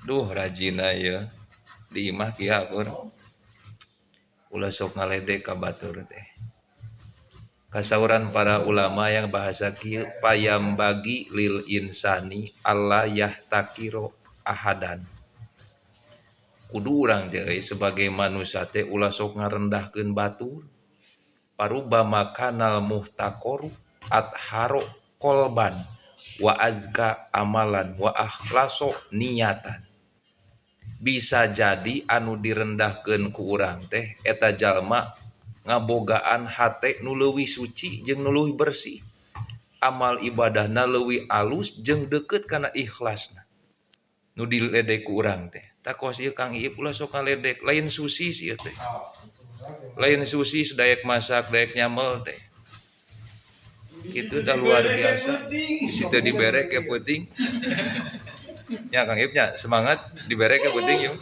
Duh rajin ya di imah kieu pun ulah sok ngaledek ka batur teh. Kasauran para ulama yang bahasa kieu payam bagi lil insani Allah yahtakiro ahadan. Kudu urang teh sebagai manusia teh ulah sok ngarendahkeun batur. Paruba makanal muhtakoru atharo kolban wa azka amalan wa akhlaso niatan. Bisa jadi anu direndahkeun ku urang teh eta jalma ngabogaan hate nu leuwih suci jeung nu leuwih bersih. Amal ibadahna leuwih alus jeung deukeut kana ikhlasna. Nu diledek ku urang teh. Takos ieu Kang Iip ulah sok ngaledek lain susi ieu teh. Lain susi sedayak masak, dayak nyamel teh. Itu dah luar biasa. Di situ diberek ya penting. Ya Kang Iip nya semangat diberek ya penting yuk.